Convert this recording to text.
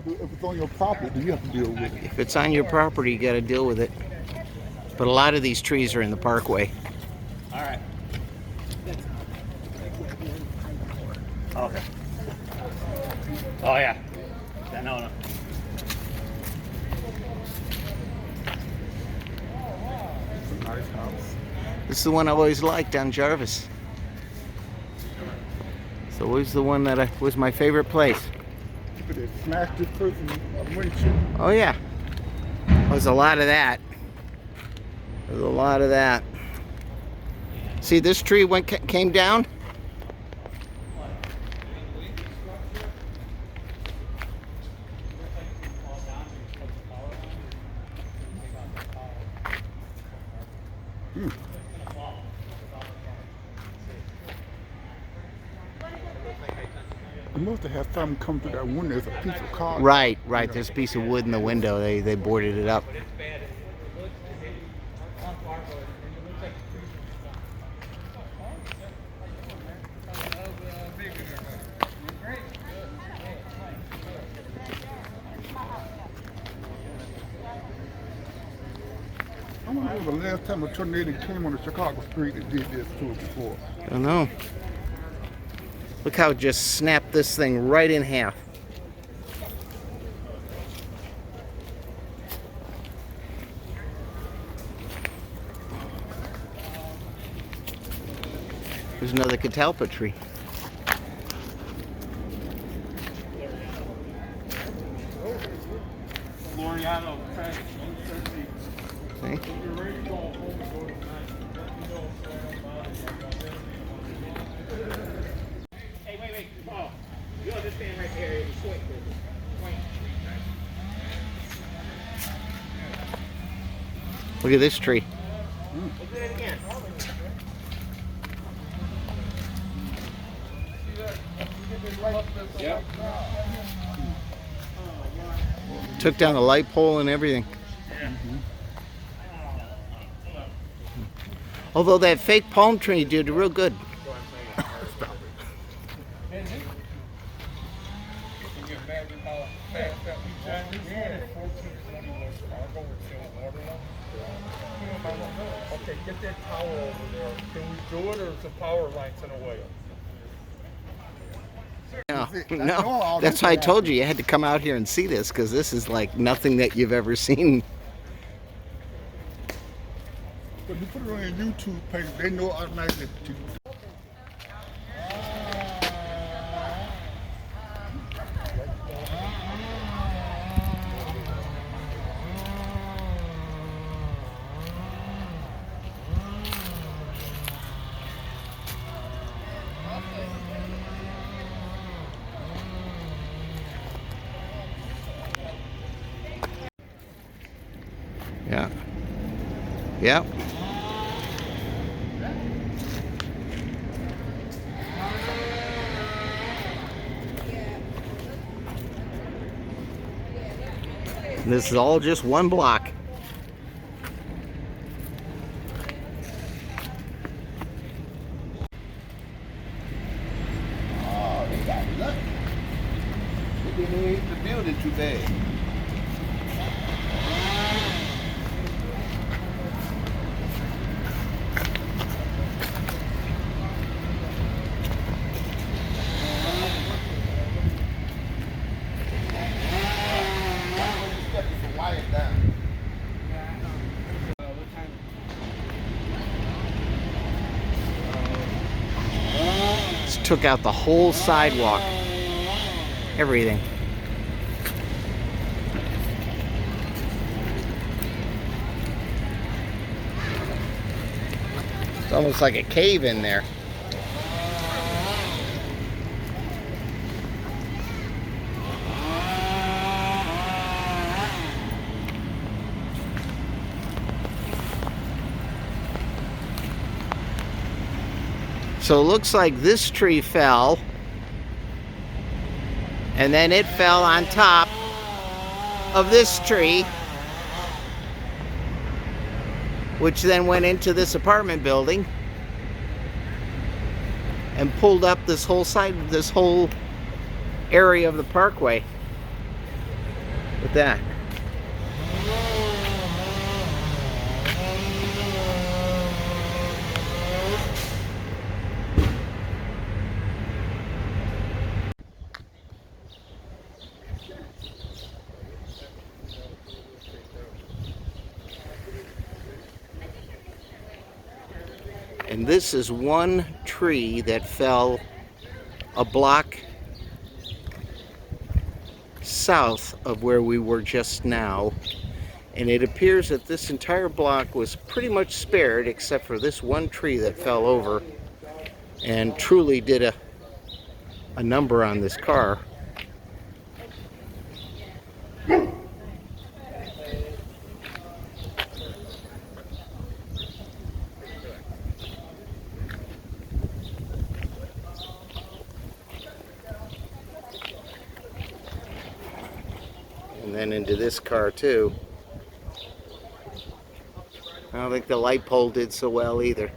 If it's on your property, then you have to deal with it. If it's on your property, you got to deal with it. But a lot of these trees are in the parkway. All right. Okay. Oh yeah. No. It's a nice house. This is the one I've always liked on Jarvis. So always the one that was my favorite place. But they smashed this person windshield. Oh yeah. There's a lot of that. There's a lot of that. See, this tree came down. You must have had something come through that window. There's a piece of car. Right. There's a piece of wood in the window. They boarded it up. I wonder when the last time a tornado came on the Chicago street and did this to us before. I don't know. Look how it just snapped this thing right in half. There's another catalpa tree. Loriano. See? Hey, wait, Paul. You understand right there? It was point. Look at this tree. Look at it again. Yep. Took down the light pole and everything. Although that fake palm tree did real good. Okay, get that tower over there. Can we do it, or is the power lines in the way? No, that's why I told you had to come out here and see this, because this is like nothing that you've ever seen. But you put it on your YouTube page, they know automatically to. Yeah. Yep. And this is all just one block. Oh, they got lucky. They didn't even hit the building too bad. Just took out the whole sidewalk. Everything. It's almost like a cave in there. So it looks like this tree fell, and then it fell on top of this tree, which then went into this apartment building and pulled up this whole side, this whole area of the parkway. with that. And this is one tree that fell a block south of where we were just now. And it appears that this entire block was pretty much spared except for this one tree that fell over and truly did a number on this car. And then into this car too. I don't think the light pole did so well either.